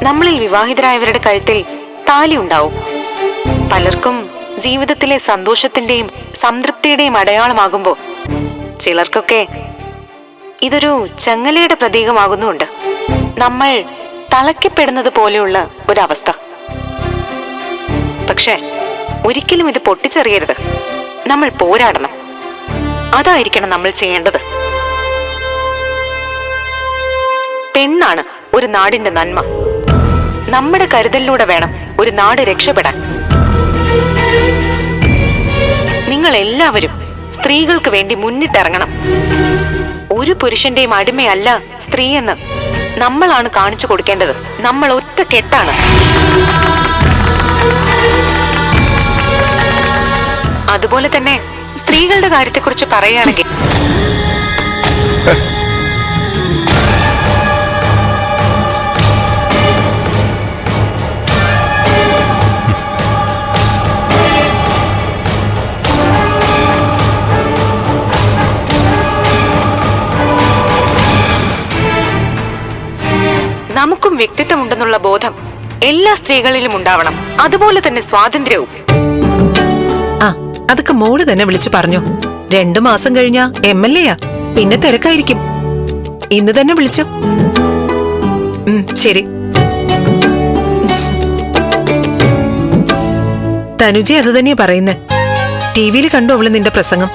നമ്മളിൽ വിവാഹിതരായവരുടെ കഴുത്തിൽ താലി ഉണ്ടാവും. പലർക്കും ജീവിതത്തിലെ സന്തോഷത്തിന്റെയും സംതൃപ്തിയുടെയും അടയാളമാകുമ്പോ ചിലർക്കൊക്കെ ഇതൊരു ചങ്ങലയുടെ പ്രതീകമാകുന്നുണ്ട്. നമ്മൾ തളയ്ക്കപ്പെടുന്നത് പോലെയുള്ള ഒരവസ്ഥ. പക്ഷേ ഒരിക്കലും ഇത് പൊട്ടിച്ചെറിയരുത്. നമ്മൾ പോരാടണം. അതായിരിക്കണം നമ്മൾ ചെയ്യേണ്ടത്. പെണ്ണാണ് ഒരു നാടിന്റെ നന്മ. നമ്മുടെ കരുതലിലൂടെ വേണം ഒരു നാട് രക്ഷപ്പെടാൻ. നിങ്ങൾ എല്ലാവരും സ്ത്രീകൾക്ക് വേണ്ടി മുന്നിട്ടിറങ്ങണം. ഒരു പുരുഷന്റെയും അടിമയല്ല സ്ത്രീയെന്ന് നമ്മളാണ് കാണിച്ചു കൊടുക്കേണ്ടത്. നമ്മൾ ഒറ്റ കെട്ടാണ്. അതുപോലെ തന്നെ സ്ത്രീകളുടെ കാര്യത്തെക്കുറിച്ച് പറയുകയാണെങ്കിൽ നമുക്കും വ്യക്തിത്വമുണ്ടെന്നുള്ള ബോധം എല്ലാ സ്ത്രീകളിലും ഉണ്ടാവണം. അതുപോലെ തന്നെ സ്വാതന്ത്ര്യവും. അതൊക്കെ മോള് തന്നെ വിളിച്ചു പറഞ്ഞു. 2 മാസം കഴിഞ്ഞാ MLA യാ, പിന്നെ തിരക്കായിരിക്കും. ഇന്ന് തന്നെ വിളിച്ചു. ശരി. തനുജി അത് തന്നെയാ പറയുന്നേ. TV-യിൽ കണ്ടു അവള് നിന്റെ പ്രസംഗം.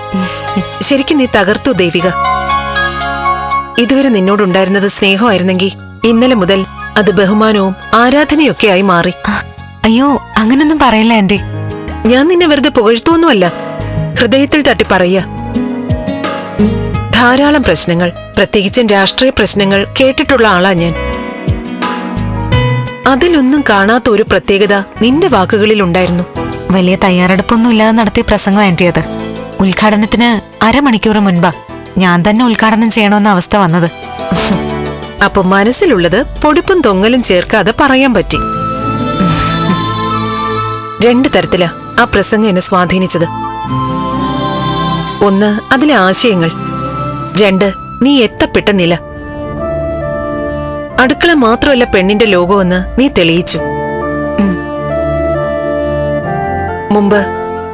ശരിക്കും നീ തകർത്തു ദേവിക. ഇതുവരെ നിന്നോടുണ്ടായിരുന്നത് സ്നേഹമായിരുന്നെങ്കിൽ ഇന്നലെ മുതൽ അത് ബഹുമാനവും ആരാധനയൊക്കെ ആയി മാറി. അയ്യോ, അങ്ങനൊന്നും പറയില്ല ആന്റി. ഞാൻ നിന്നെ വെറുതെ പുകഴ്ത്തൊന്നുമല്ല, ഹൃദയത്തിൽ തട്ടി പറയാ. ധാരാളം പ്രശ്നങ്ങൾ, പ്രത്യേകിച്ചും രാഷ്ട്രീയ പ്രശ്നങ്ങൾ കേട്ടിട്ടുള്ള ആളാ ഞാൻ. അതിലൊന്നും കാണാത്ത ഒരു പ്രത്യേകത നിന്റെ വാക്കുകളിൽ ഉണ്ടായിരുന്നു. വലിയ തയ്യാറെടുപ്പൊന്നും ഇല്ലാതെ നടത്തിയ പ്രസംഗം ആന്റി അത്. ഉദ്ഘാടനത്തിന് അരമണിക്കൂർ മുൻപാ ഞാൻ തന്നെ ഉദ്ഘാടനം ചെയ്യണമെന്ന അവസ്ഥ വന്നത്. അപ്പൊ മനസ്സിലുള്ളത് പൊടിപ്പും തൊങ്ങലും ചേർക്കാതെ പറയാൻ പറ്റി. 2 തരത്തിലാ ആ പ്രസംഗം എന്നെ സ്വാധീനിച്ചത്. 1, അതിലെ ആശയങ്ങൾ. 2, നീ എത്തപ്പെട്ട നില. അടുക്കള മാത്രമല്ല പെണ്ണിന്റെ ലോകമെന്ന് നീ തെളിയിച്ചു. മുമ്പ്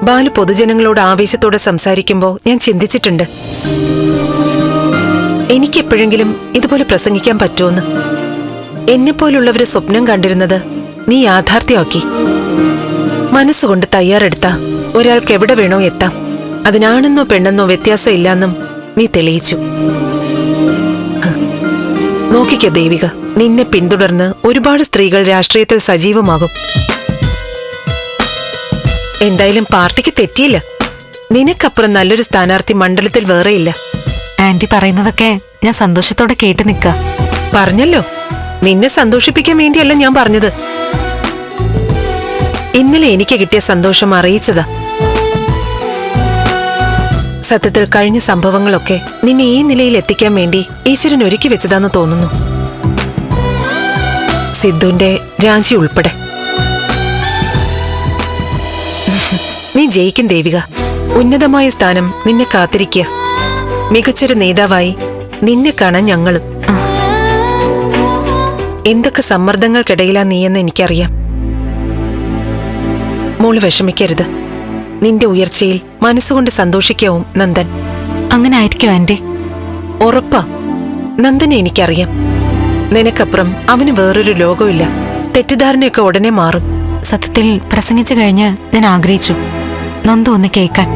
ബാലു പൊതുജനങ്ങളോട് ആവേശത്തോടെ സംസാരിക്കുമ്പോ ഞാൻ ചിന്തിച്ചിട്ടുണ്ട്, എനിക്കെപ്പോഴെങ്കിലും ഇതുപോലെ പ്രസംഗിക്കാൻ പറ്റുമെന്ന്. എന്നെപ്പോലുള്ളവര് സ്വപ്നം കണ്ടിരുന്നത് നീ യാഥാർത്ഥ്യമാക്കി. മനസ്സുകൊണ്ട് തയ്യാറെടുത്ത ഒരാൾക്ക് എവിടെ വേണോ എത്താം. അതിനാണെന്നോ പെണ്ണെന്നോ വ്യത്യാസം ഇല്ലാന്നും നീ തെളിയിച്ചു. നോക്കിക്കോ ദേവിക, നിന്നെ പിന്തുടർന്ന് ഒരുപാട് സ്ത്രീകൾ രാഷ്ട്രീയത്തിൽ സജീവമാകും. എന്തായാലും പാർട്ടിക്ക് തെറ്റിയില്ല. നിനക്കപ്പുറം നല്ലൊരു സ്ഥാനാർത്ഥി മണ്ഡലത്തിൽ വേറെയില്ല. ആന്റി പറയുന്നതൊക്കെ ഞാൻ സന്തോഷത്തോടെ കേട്ട് നിൽക്ക. പറഞ്ഞല്ലോ, നിന്നെ സന്തോഷിപ്പിക്കാൻ വേണ്ടിയല്ല ഞാൻ പറഞ്ഞത്. ഇന്നലെ എനിക്ക് കിട്ടിയ സന്തോഷം അറിയിച്ചതാ. സത്യത്തിൽ കഴിഞ്ഞ സംഭവങ്ങളൊക്കെ നിന്നെ ഈ നിലയിൽ എത്തിക്കാൻ വേണ്ടി ഈശ്വരൻ ഒരുക്കി വെച്ചതാന്ന് തോന്നുന്നു. സിദ്ധുവിന്റെ രാജി ഉൾപ്പെടെ. നീ ജയിക്കും ദേവിക. ഉന്നതമായ സ്ഥാനം നിന്നെ കാത്തിരിക്കുക. മികച്ചൊരു നേതാവായി നിന്നെ കാണാൻ ഞങ്ങളും. എന്തൊക്കെ സമ്മർദ്ദങ്ങൾക്കിടയിലാ നീയെന്ന് എനിക്കറിയാം. മോള് വിഷമിക്കരുത്. നിന്റെ ഉയർച്ചയിൽ മനസ്സുകൊണ്ട് സന്തോഷിക്കാവും നന്ദൻ. അങ്ങനെ ആയിരിക്കും ആന്റി. ഉറപ്പാ. നന്ദനെ എനിക്കറിയാം. നിനക്കപ്പുറം അവന് വേറൊരു ലോകമില്ല. തെറ്റിദ്ധാരണയൊക്കെ ഉടനെ മാറും. സത്യത്തിൽ പ്രസംഗിച്ചു കഴിഞ്ഞ് ഞാൻ ആഗ്രഹിച്ചു നന്ദു ഒന്ന് കേൾക്കാൻ.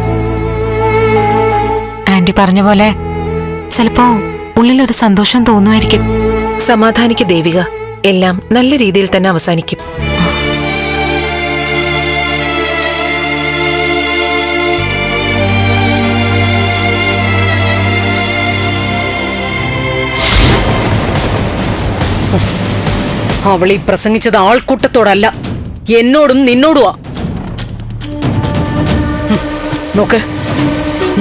ആന്റി പറഞ്ഞ പോലെ ചിലപ്പോ ഉള്ളിലൊരു സന്തോഷം തോന്നുമായിരിക്കും. സമാധാനിക്ക് ദേവിക, എല്ലാം നല്ല രീതിയിൽ തന്നെ അവസാനിക്കും. അവളീ പ്രസംഗിച്ചത് ആൾക്കൂട്ടത്തോടല്ല, എന്നോടും നിന്നോടുവാ. നോക്ക്,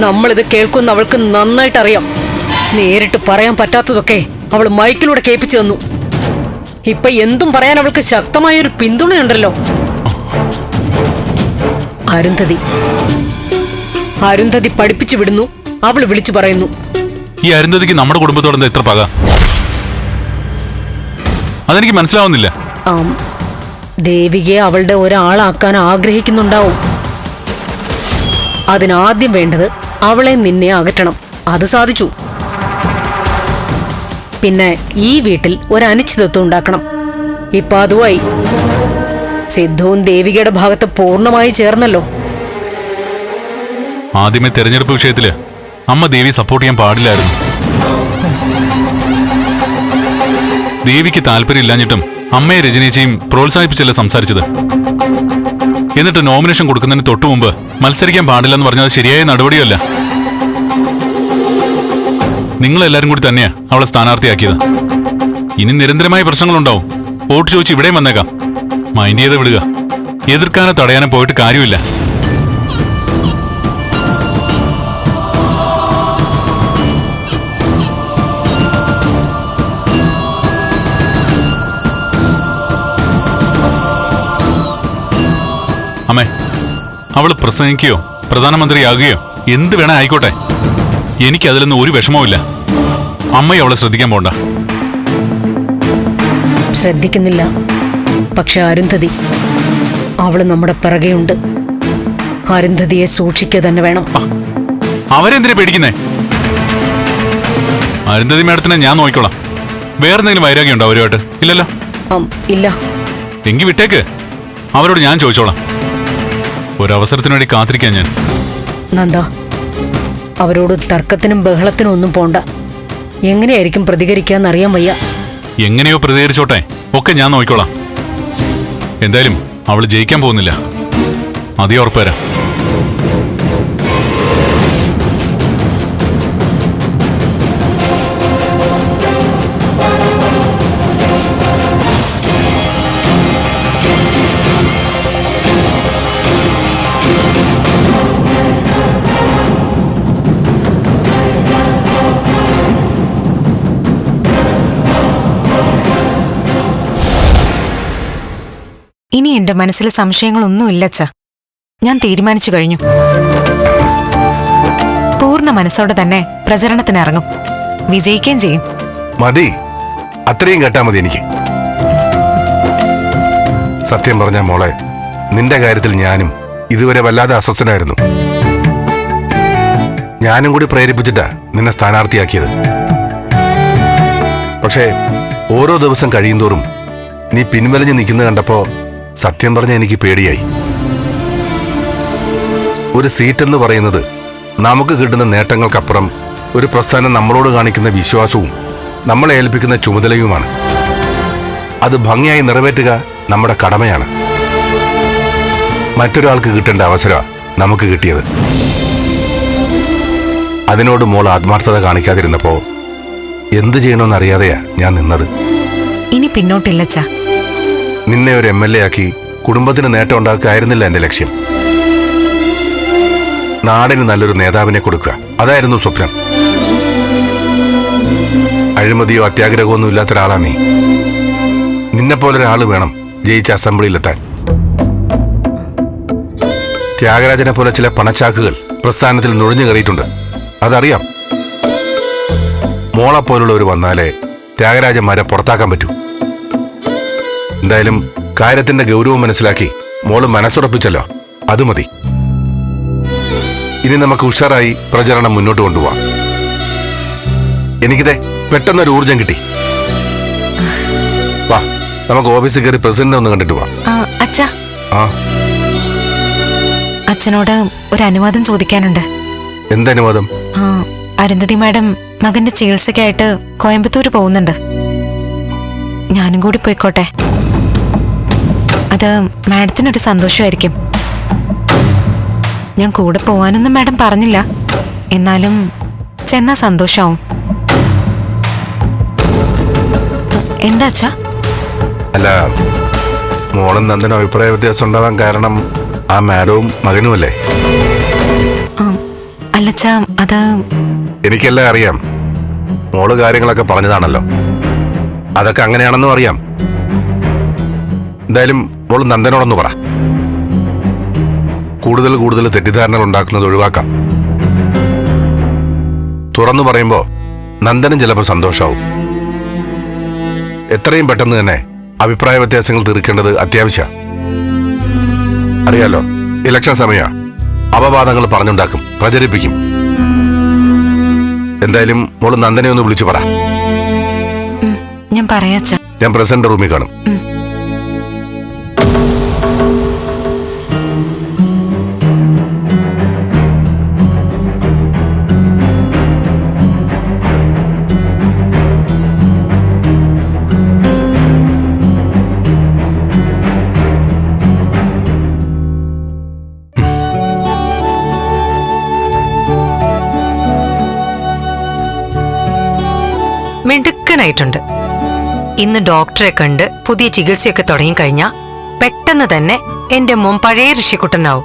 നമ്മളിത് കേൾക്കുന്ന അവൾക്ക് നന്നായിട്ടറിയാം. നേരിട്ട് പറയാൻ പറ്റാത്തതൊക്കെ അവൾ മൈക്കിലൂടെ കേൾപ്പിച്ചു തന്നു. ഇപ്പൊ എന്തും പറയാൻ അവൾക്ക് ശക്തമായൊരു പിന്തുണയുണ്ടല്ലോ. അരുന്ധതി പഠിപ്പിച്ചു വിടുന്നു, അവൾ വിളിച്ചു പറയുന്നു. ഈ അരുന്ധതിക്ക് നമ്മുടെ കുടുംബത്തോടെ എത്ര പക? അതെനിക്ക് മനസ്സിലാവുന്നില്ല. ദേവികയെ അവളുടെ ഒരാളാക്കാൻ ആഗ്രഹിക്കുന്നുണ്ടാവും. അതിനാദ്യം വേണ്ടത് അവളെ നിന്നെ അകറ്റണം. അത് സാധിച്ചു. പിന്നെ ഈ വീട്ടിൽ ഒരനിശ്ചിതത്വം ഉണ്ടാക്കണം. ഇപ്പൊ അതുമായി സിദ്ധുവും ദേവികയുടെ ഭാഗത്ത് പൂർണ്ണമായി ചേർന്നല്ലോ. ആദ്യമേ തെരഞ്ഞെടുപ്പ് വിഷയത്തില് അമ്മ ദേവി സപ്പോർട്ട് ചെയ്യാൻ പാടില്ലായിരുന്നു. ദേവിക്ക് താല്പര്യമില്ലാഞ്ഞിട്ടും അമ്മയെ രജനീച്ചയും പ്രോത്സാഹിപ്പിച്ചല്ലേ സംസാരിച്ചത്. എന്നിട്ട് നോമിനേഷൻ കൊടുക്കുന്നതിന് തൊട്ടു മുമ്പ് മത്സരിക്കാൻ പാടില്ലെന്ന് പറഞ്ഞത് ശരിയായ നടപടിയല്ല. നിങ്ങളെല്ലാരും കൂടി തന്നെയാ അവളെ സ്ഥാനാർത്ഥിയാക്കിയത്. ഇനി നിരന്തരമായ പ്രശ്നങ്ങളുണ്ടാവും. വോട്ട് ചോദിച്ച് ഇവിടെയും വന്നേക്കാം. മൈൻഡ് ചെയ്ത് വിടുക. എതിർക്കാനോ തടയാനോ പോയിട്ട് കാര്യമില്ല. അമ്മേ, അവള് പ്രസംഗിക്കുകയോ പ്രധാനമന്ത്രിയാകുകയോ എന്ത് വേണേ ആയിക്കോട്ടെ. എനിക്കതിലൊന്നും ഒരു വിഷമവുമില്ല. അമ്മയെ അവളെ ശ്രദ്ധിക്കാൻ പോണ്ട. ശ്രദ്ധിക്കുന്നില്ല. പക്ഷെ അരുന്ധതി, അവള് നമ്മുടെ പിറകെയുണ്ട്. അരുന്ധതിയെ സൂക്ഷിക്കുക തന്നെ വേണം. അവരെന്തിനാ പേടിക്കുന്നേ? അരുന്ധതി മേഡത്തിനെ ഞാൻ നോക്കിക്കോളാം. വേറെന്തെങ്കിലും വൈരാഗ്യം ഉണ്ടോ അവരുമായിട്ട്? ഇല്ലല്ലോ. ഇല്ല. എങ്കി വിട്ടേക്ക്. അവരോട് ഞാൻ ചോദിച്ചോളാം. ഒരവസരത്തിനു വേണ്ടി കാത്തിരിക്കാൻ ഞാൻ. നന്ദ, അവരോട് തർക്കത്തിനും ബഹളത്തിനും ഒന്നും പോണ്ട. എങ്ങനെയായിരിക്കും പ്രതികരിക്കാന്നറിയാൻ വയ്യ. എങ്ങനെയോ പ്രതികരിച്ചോട്ടെ, ഒക്കെ ഞാൻ നോക്കിക്കോളാം. എന്തായാലും അവള് ജയിക്കാൻ പോകുന്നില്ല. അതേ ഉറപ്പുവരാം. ഇനി എന്റെ മനസ്സിൽ സംശയങ്ങളൊന്നുമില്ല അച്ഛാ. ഞാൻ തീരുമാനിച്ചു കഴിഞ്ഞു. പൂർണ്ണ മനസ്സോടെ തന്നെ പ്രചരണത്തിനിറങ്ങും. വിജയിക്കുകയും ചെയ്യും. മതി, അത്രയും കേട്ടാ മതി എനിക്ക്. സത്യം പറഞ്ഞ മോളെ, നിന്റെ കാര്യത്തിൽ ഞാനും ഇതുവരെ വല്ലാതെ അസ്വസ്ഥനായിരുന്നു. ഞാനും കൂടി പ്രേരിപ്പിച്ചിട്ടാ നിന്നെ സ്ഥാനാർത്ഥിയാക്കിയത്. പക്ഷേ ഓരോ ദിവസം കഴിയുന്തോറും നീ പിൻവലിഞ്ഞ് നിൽക്കുന്നത് കണ്ടപ്പോ സത്യം പറഞ്ഞ എനിക്ക് പേടിയായി. ഒരു സീറ്റെന്ന് പറയുന്നത് നമുക്ക് കിട്ടുന്ന നേട്ടങ്ങൾക്കപ്പുറം ഒരു പ്രസ്ഥാനം നമ്മളോട് കാണിക്കുന്ന വിശ്വാസവും നമ്മളെ ഏൽപ്പിക്കുന്ന ചുമതലയുമാണ്. അത് ഭംഗിയായി നിറവേറ്റുക നമ്മുടെ കടമയാണ്. മറ്റൊരാൾക്ക് കിട്ടേണ്ട അവസരമാണ് നമുക്ക് കിട്ടിയത്. അതിനോട് മോൾ ആത്മാർത്ഥത കാണിക്കാതിരുന്നപ്പോ എന്ത് ചെയ്യണമെന്നറിയാതെയാ ഞാൻ നിന്നത്. ഇനി പിന്നോട്ടില്ലച്ചാ. നിന്നെ ഒരു MLA ആക്കി കുടുംബത്തിന് നേട്ടം ഉണ്ടാക്കുകയായിരുന്നില്ല എന്റെ ലക്ഷ്യം. നാടിന് നല്ലൊരു നേതാവിനെ കൊടുക്കുക, അതായിരുന്നു സ്വപ്നം. അഴിമതിയോ അത്യാഗ്രഹമൊന്നും ഇല്ലാത്ത ഒരാളാ നീ. നിന്നെപ്പോലൊരാള് വേണം ജയിച്ച അസംബ്ലിയിലെത്താൻ. ത്യാഗരാജനെ പോലെ ചില പണച്ചാക്കുകൾ പ്രസ്ഥാനത്തിൽ നുഴഞ്ഞു കയറിയിട്ടുണ്ട്, അതറിയാം. മോളെപ്പോലുള്ളവർ വന്നാലേ ത്യാഗരാജന്മാരെ പുറത്താക്കാൻ പറ്റൂ. എന്തായാലും കാര്യത്തിന്റെ ഗൗരവം മനസ്സിലാക്കി മോള് മനസ്സുറപ്പിച്ചല്ലോ, അത് മതി. ഇനി നമുക്ക് ഉഷാറായി പ്രചരണം മുന്നോട്ട് കൊണ്ടുപോവാം. എനിക്കിതേ പെട്ടെന്നൊരു ഊർജം കിട്ടി. വാ, നമുക്ക് ഓഫീസിൽ കയറി പ്രസിഡന്റ് ഒന്ന് കണ്ടിട്ട് പോവാം. അച്ഛാ, ആ, അച്ഛനോട് ഒരു അനുവാദം ചോദിക്കാനുണ്ട്. എന്തനുവാദം? അരുന്ധതി മാഡം മകന്റെ ചികിത്സയ്ക്കായിട്ട് കോയമ്പത്തൂര് പോകുന്നുണ്ട്. ഞാനും കൂടി പോയിക്കോട്ടെ? അത് മാഡത്തിനൊരു സന്തോഷമായിരിക്കും. ഞാൻ കൂടെ പോവാനൊന്നും മാഡം പറഞ്ഞില്ല, എന്നാലും ചെന്നാ സന്തോഷാവും. എന്താ അച്ഛാ? അല്ല, മോളും നന്ദനും അഭിപ്രായ വ്യത്യാസം ഉണ്ടാവാൻ കാരണം ആ മാഡവും മകനുമല്ലേ? അല്ലച്ചാ, അത് എനിക്കെല്ലാം അറിയാം. മോള് കാര്യങ്ങളൊക്കെ പറഞ്ഞതാണല്ലോ, അതൊക്കെ അങ്ങനെയാണെന്നും അറിയാം. എന്തായാലും മോള് നന്ദനോടൊന്ന് പറ. കൂടുതൽ തെറ്റിദ്ധാരണകൾ ഉണ്ടാക്കുന്നത് ഒഴിവാക്കാം. തുറന്നു പറയുമ്പോ നന്ദനും ചിലപ്പോൾ സന്തോഷാവും. എത്രയും പെട്ടെന്ന് തന്നെ അഭിപ്രായ വ്യത്യാസങ്ങൾ തീർക്കേണ്ടത് അത്യാവശ്യ. അറിയാലോ, ഇലക്ഷൻ സമയ അപവാദങ്ങൾ പറഞ്ഞുണ്ടാക്കും, പ്രചരിപ്പിക്കും. എന്തായാലും മോള് നന്ദനെ ഒന്ന് വിളിച്ചു പറ. ഞാൻ പറയാച്ച. ഞാൻ പ്രസിഡന്റ് റൂമിൽ കാണും. മിടുക്കനായിട്ടുണ്ട്. ഇന്ന് ഡോക്ടറെ കണ്ട് പുതിയ ചികിത്സയൊക്കെ തുടങ്ങിക്കഴിഞ്ഞാ പെട്ടെന്ന് തന്നെ എന്റെ മോൻ പഴയ ഋഷിക്കുട്ടനാവും.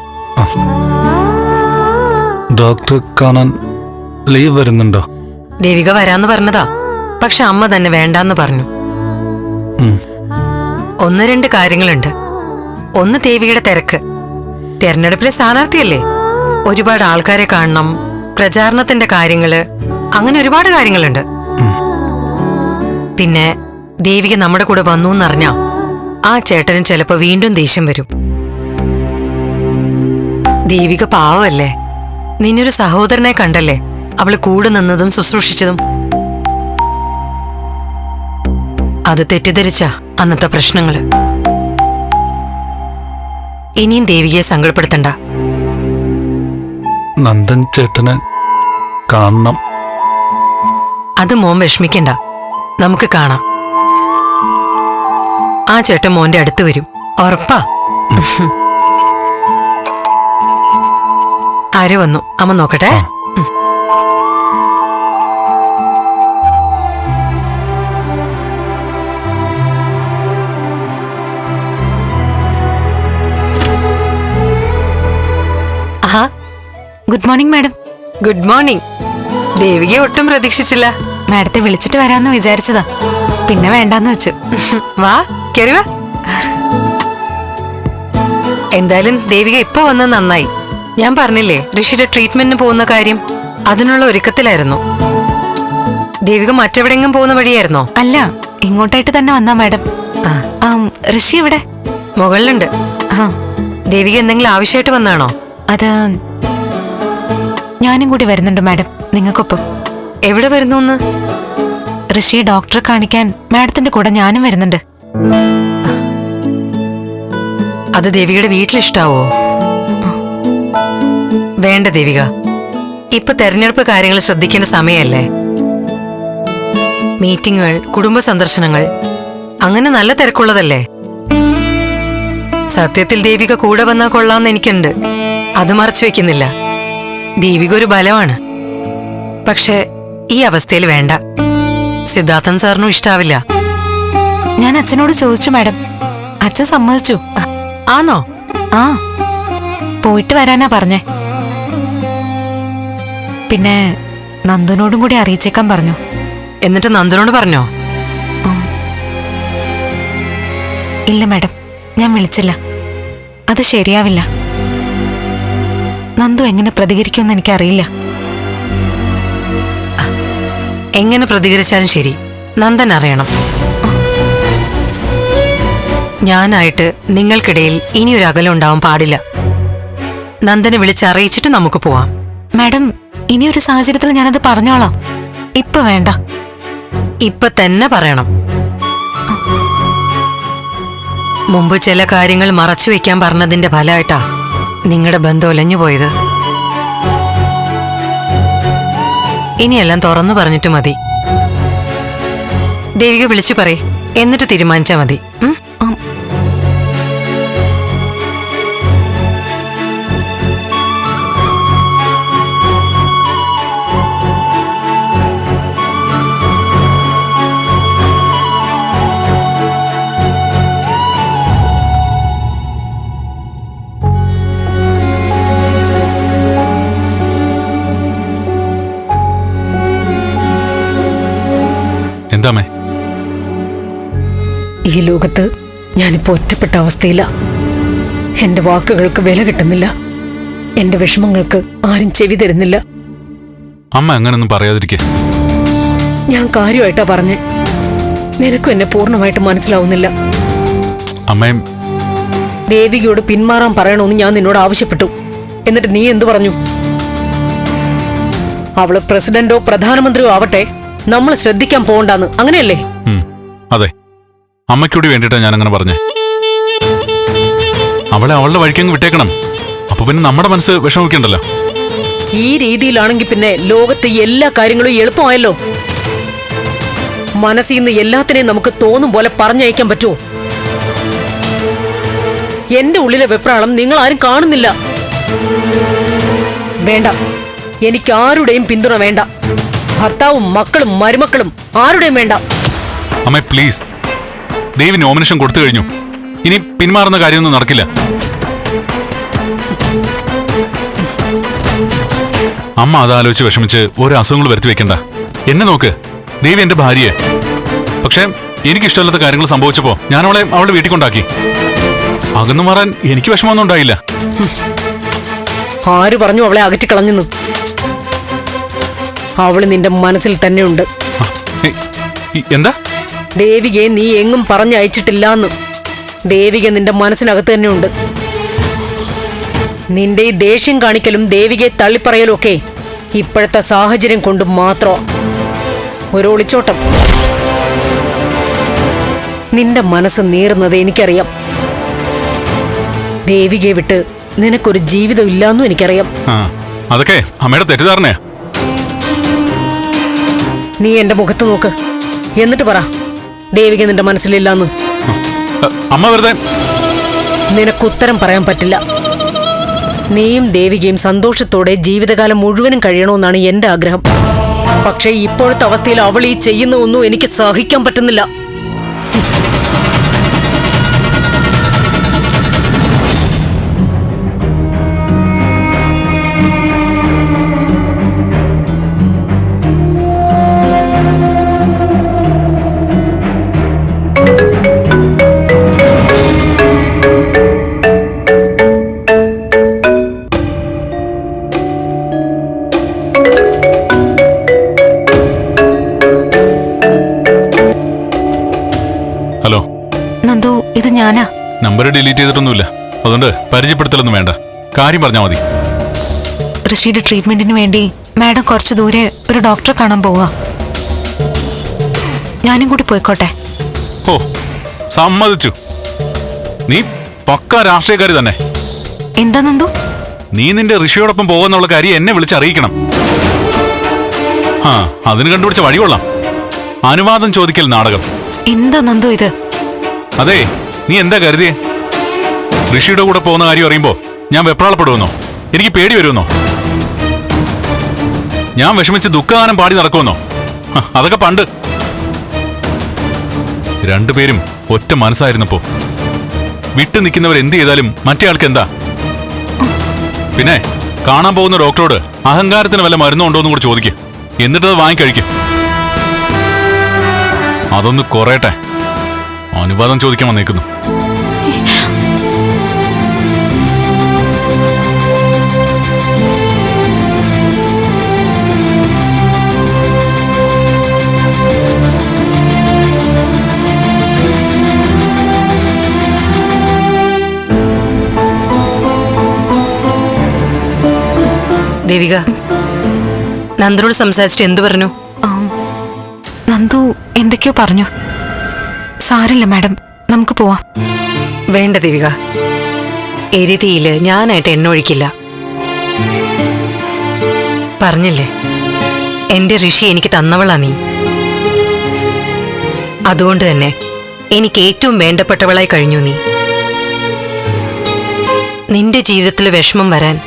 ഡോക്ടറെ കാണാൻ ലീവ് വരുന്നുണ്ടോ? ദേവിക വരാന്ന് പറഞ്ഞതാ, പക്ഷെ അമ്മ തന്നെ വേണ്ടാന്ന് പറഞ്ഞു. ഒന്ന് രണ്ട് കാര്യങ്ങളുണ്ട്. ഒന്ന് ദേവിയുടെ തിരക്ക്. തെരഞ്ഞെടുപ്പിലെ സ്ഥാനാർത്ഥിയല്ലേ, ഒരുപാട് ആൾക്കാരെ കാണണം, പ്രചാരണത്തിന്റെ കാര്യങ്ങള്, അങ്ങനെ ഒരുപാട് കാര്യങ്ങളുണ്ട്. പിന്നെ ദേവിക നമ്മുടെ കൂടെ വന്നു എന്നറിഞ്ഞാ ആ ചേട്ടന് ചിലപ്പോ വീണ്ടും ദേഷ്യം വരും. ദേവിക പാവല്ലേ, നിന്നൊരു സഹോദരനെ കണ്ടല്ലേ അവള് കൂടെ നിന്നതും ശുശ്രൂഷിച്ചതും. അത് തെറ്റിദ്ധരിച്ച അന്നത്തെ പ്രശ്നങ്ങള്. ഇനിയും ദേവികയെ സങ്കടപ്പെടുത്തണ്ട. നന്ദൻ ചേട്ടനെ കാണണം. അത് മോൻ വിഷമിക്കണ്ട, നമുക്ക് കാണാം. ആ ചേട്ടൻ മോന്റെ അടുത്ത് വരും, ഉറപ്പാ. ആര് വന്നു? അമ്മ നോക്കട്ടെ. ആഹാ, good morning madam. Good morning. ദേവികയെ ഒട്ടും പ്രതീക്ഷിച്ചില്ല. മാഡത്തെ വിളിച്ചിട്ട് വരാമെന്ന് വിചാരിച്ചതാ, പിന്നെ വേണ്ടാന്ന് വെച്ചു. വാ, കേറി വാ. എന്തായാലും ദേവിക ഇപ്പൊ വന്നത് നന്നായി. ഞാൻ പറഞ്ഞില്ലേ ഋഷിയുടെ ട്രീറ്റ്മെന്റിന് പോകുന്ന കാര്യം, അതിനുള്ള ഒരുക്കത്തിലായിരുന്നു. ദേവിക മറ്റെവിടെയെങ്കിലും പോകുന്ന വഴിയായിരുന്നോ? അല്ല, ഇങ്ങോട്ടായിട്ട് തന്നെ വന്നാ മാഡം. ഋഷി എവിടെ? മുകളിലുണ്ട്. ആ, ദേവിക എന്തെങ്കിലും ആവശ്യമായിട്ട് വന്നാണോ? അത് ഞാനും കൂടി വരുന്നുണ്ട് മാഡം, നിങ്ങൾക്കൊപ്പം. എവിടെ വരുന്നു? ഋഷി ഡോക്ടറെ കാണിക്കാൻ മാഡത്തിന്റെ കൂടെ ഞാനും വരുന്നുണ്ട്. അത് ദേവികയുടെ വീട്ടിലിഷ്ടാവോ? വേണ്ട ദേവിക, ഇപ്പൊ തെരഞ്ഞെടുപ്പ് കാര്യങ്ങൾ ശ്രദ്ധിക്കേണ്ട സമയല്ലേ. മീറ്റിങ്ങുകൾ, കുടുംബ സന്ദർശനങ്ങൾ, അങ്ങനെ നല്ല തിരക്കുള്ളതല്ലേ. സത്യത്തിൽ ദേവിക കൂടെ വന്നാൽ കൊള്ളാമെന്ന് എനിക്കുണ്ട്, അത് മറച്ചു വെക്കുന്നില്ല. ദേവിക ഒരു ബലമാണ്. പക്ഷെ ഈ അവസ്ഥയിൽ വേണ്ട. സിദ്ധാർത്ഥൻ സാറിനും ഇഷ്ടാവില്ല. ഞാൻ അച്ഛനോട് ചോദിച്ചു മാഡം, അച്ഛൻ സമ്മതിച്ചു. ആണോ? ആ, പോയിട്ട് വരാനാ പറഞ്ഞേ. പിന്നെ നന്ദനോടും കൂടി അറിയിച്ചേക്കാൻ പറഞ്ഞു. എന്നിട്ട് നന്ദനോട് പറഞ്ഞോ? ഇല്ല മാഡം, ഞാൻ വിളിച്ചില്ല. അത് ശരിയാവില്ല. നന്ദു എങ്ങനെ പ്രതികരിക്കുമെന്ന് എനിക്കറിയില്ല. എങ്ങനെ പ്രതികരിച്ചാലും ശരി, നന്ദൻ അറിയണം. ഞാനായിട്ട് നിങ്ങൾക്കിടയിൽ ഇനിയൊരു അകലം ഉണ്ടാവാൻ പാടില്ല. നന്ദനെ വിളിച്ചറിയിച്ചിട്ട് നമുക്ക് പോവാം. മാഡം, ഇനിയൊരു സാഹചര്യത്തിൽ ഞാനത് പറഞ്ഞോളാം. ഇപ്പൊ വേണ്ട. ഇപ്പൊ തന്നെ പറയണം. മുമ്പ് ചില കാര്യങ്ങൾ മറച്ചു വെക്കാൻ പറഞ്ഞതിന്റെ ഫലമായിട്ടാ നിങ്ങളുടെ ബന്ധം ഒലഞ്ഞുപോയത്. ഇനിയെല്ലാം തുറന്നു പറഞ്ഞിട്ട് മതി. ദേവിക വിളിച്ചു പറയ്, എന്നിട്ട് തീരുമാനിച്ചാ മതി. എന്താമേ? ഈ ലോകത്ത് ഞാനിപ്പോ ഒറ്റപ്പെട്ട അവസ്ഥയില. എന്റെ വാക്കുകൾക്ക് വില കിട്ടുന്നില്ല. എന്റെ വിഷമങ്ങൾക്ക് ആരും ചെവി തരുന്നില്ല. അമ്മ അങ്ങനൊന്നും പറയാതിരിക്കെ. ഞാൻ കാര്യമായിട്ടാ പറഞ്ഞേ. നിനക്കും എന്നെ പൂർണ്ണമായിട്ട് മനസ്സിലാവുന്നില്ല. അമ്മയും ദേവികയോട് പിന്മാറാൻ പറയണമെന്ന് ഞാൻ നിന്നോട് ആവശ്യപ്പെട്ടു. എന്നിട്ട് നീ എന്തു പറഞ്ഞു? അവള് പ്രസിഡന്റോ പ്രധാനമന്ത്രിയോ ആവട്ടെ, നമ്മൾ ശ്രദ്ധിക്കാൻ പോകണ്ടാന്ന്, അങ്ങനെയല്ലേ? അതെ, അമ്മയ്ക്കൂടി വേണ്ടിയിട്ടാ ഞാൻ അങ്ങനെ പറഞ്ഞേ. അവളെ അവളുടെ വഴിക്കങ്ങ് വിട്ടേക്കണം. അപ്പൊ പിന്നെ നമ്മുടെ മനസ്സ് വിഷമിക്കണ്ടല്ലോ. ഈ രീതിയിലാണെങ്കിൽ പിന്നെ ലോകത്തെ എല്ലാ കാര്യങ്ങളും എളുപ്പമായല്ലോ. മനസ്സിൽ നിന്ന് എല്ലാത്തിനെയും നമുക്ക് തോന്നും പോലെ പറഞ്ഞയക്കാൻ പറ്റുമോ? എന്റെ ഉള്ളിലെ വെപ്രാളം നിങ്ങൾ ആരും കാണുന്നില്ല. വേണ്ട, എനിക്ക് ആരുടെയും പിന്തുണ വേണ്ട. ഭർത്താവും മക്കളും മരുമക്കളും ആരുടെയും വേണ്ട. അമ്മ പ്ലീസ്, ദേവി നോമിനേഷൻ കൊടുത്തു കഴിഞ്ഞു. ഇനി പിന്മാറുന്ന കാര്യമൊന്നും നടക്കില്ല. അമ്മ അതാലോചിച്ച് വിഷമിച്ച് ഓരോ അസുഖങ്ങൾ വരുത്തി വെക്കണ്ട. എന്നെ നോക്ക്, ദേവി എന്റെ ഭാര്യയെ. പക്ഷെ എനിക്കിഷ്ടമില്ലാത്ത കാര്യങ്ങൾ സംഭവിച്ചപ്പോ ഞാൻ അവളെ അവളുടെ വീട്ടിൽ കൊണ്ടാക്കി. അകന്നു മാറാൻ എനിക്ക് വിഷമമൊന്നും ഉണ്ടായില്ല. ആര് പറഞ്ഞു അവളെ അകറ്റിക്കളഞ്ഞെന്ന്? അവള് നിന്റെ മനസ്സിൽ തന്നെയുണ്ട്. എന്താ? ദേവികയെ നീ എങ്ങും പറഞ്ഞയച്ചിട്ടില്ലാന്ന്. ദേവിക നിന്റെ മനസ്സിനകത്ത് തന്നെയുണ്ട്. നിന്റെ ഈ ദേഷ്യം കാണിക്കലും ദേവികയെ തള്ളിപ്പറയലും ഒക്കെ ഇപ്പോഴത്തെ സാഹചര്യം കൊണ്ട് മാത്രം. ഒരു ഒളിച്ചോട്ടം. നിന്റെ മനസ്സ് നീറുന്നത് എനിക്കറിയാം. ദേവികയെ വിട്ട് നിനക്കൊരു ജീവിതം ഇല്ലാന്നും എനിക്കറിയാം. അതൊക്കെ അമ്മയുടെ തെറ്റിദ്ധാരണയാ. നീ എന്റെ മുഖത്ത് നോക്ക്, എന്നിട്ട് പറ ദേവിക നിന്റെ മനസ്സിലില്ലാന്ന്. അമ്മ വെറുതെ. നിനക്കുത്തരം പറയാൻ പറ്റില്ല. നീയും ദേവികയും സന്തോഷത്തോടെ ജീവിതകാലം മുഴുവനും കഴിയണമെന്നാണ് എന്റെ ആഗ്രഹം. പക്ഷേ ഇപ്പോഴത്തെ അവസ്ഥയിൽ അവൾ ഈ ചെയ്യുന്ന ഒന്നും എനിക്ക് സഹിക്കാൻ പറ്റുന്നില്ല. ഹലോ നന്ദു, ഇത് ഞാനാ. നമ്പർ ഡിലീറ്റ് ചെയ്തിട്ടൊന്നുമില്ല, അതുകൊണ്ട് പരിചയപ്പെടുത്തലൊന്നും വേണ്ട. കാര്യം പറഞ്ഞാൽ മതി. ഋഷിയുടെ ട്രീറ്റ്മെന്റിന് വേണ്ടി മാഡം കുറച്ച് ദൂരെ ഒരു ഡോക്ടറെ കാണാൻ പോവാ. ഞാനും കൂടി പോയിക്കോട്ടെ? ഓ, സമ്മതിച്ചു. നീ പക്ക രാഷ്ട്രീയക്കാരി തന്നെ. എന്താ നന്ദു? നീ നിന്റെ ഋഷിയോടൊപ്പം പോകുന്നുള്ള കാര്യം എന്നെ വിളിച്ചറിയിക്കണം. അതിന് കണ്ടുപിടിച്ച വഴി കൊള്ളാം. അനുവാദം ചോദിക്കൽ നാടകം. എന്താ നന്ദു ഇത്? അതെ, നീ എന്താ കരുതിയേ? ഋഷിയുടെ കൂടെ പോകുന്ന കാര്യം അറിയുമ്പോ ഞാൻ വെപ്രാളപ്പെടുമെന്നോ? എനിക്ക് പേടി വരുമെന്നോ? ഞാൻ വിഷമിച്ച് ദുഃഖഗാനം പാടി നടക്കുമെന്നോ? അതൊക്കെ പണ്ട്. രണ്ടുപേരും ഒറ്റ മനസ്സായിരുന്നപ്പോ. വിട്ടു നിൽക്കുന്നവർ എന്ത് ചെയ്താലും മറ്റേ ആൾക്ക് എന്താ? പിന്നെ കാണാൻ പോകുന്ന ഡോക്ടറോട് അഹങ്കാരത്തിന് വല്ല മരുന്നുണ്ടോ എന്നും കൂടി ചോദിക്കും. എന്നിട്ടത് വാങ്ങിക്കഴിക്കും. അതൊന്ന് കുറയട്ടെ. അനുവാദം ചോദിക്കാൻ വന്നേക്കുന്നു. ദേവിക, നന്ദനോട് സംസാരിച്ചിട്ട് എന്തു പറഞ്ഞു? നന്ദു എന്തൊക്കെയോ പറഞ്ഞു. സാരില്ല മാഡം, നമുക്ക് പോവാം. വേണ്ട ദേവിക, എരുതിയില് ഞാനായിട്ട് എണ്ണ ഒഴിക്കില്ല. പറഞ്ഞില്ലേ, എന്റെ ഋഷി എനിക്ക് തന്നവളാ നീ. അതുകൊണ്ട് തന്നെ എനിക്ക് ഏറ്റവും വേണ്ടപ്പെട്ടവളായി കഴിഞ്ഞു നീ. നിന്റെ ജീവിതത്തിൽ വിഷമം വരാൻ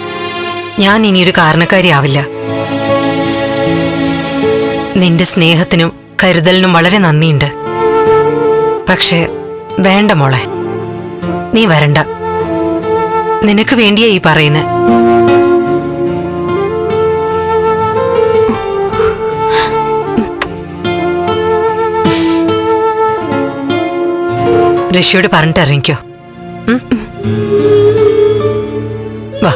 ഞാൻ ഇനിയൊരു കാരണക്കാരിയാവില്ല. നിന്റെ സ്നേഹത്തിനും കരുതലിനും വളരെ നന്ദിയുണ്ട്. പക്ഷേ വേണ്ട മോളെ, നീ വരണ്ട. നിനക്ക് വേണ്ടിയാ ഈ പറയുന്നത്. ഋഷിയോട് പറഞ്ഞിട്ട് ഇറങ്ങിക്കോ. വാ.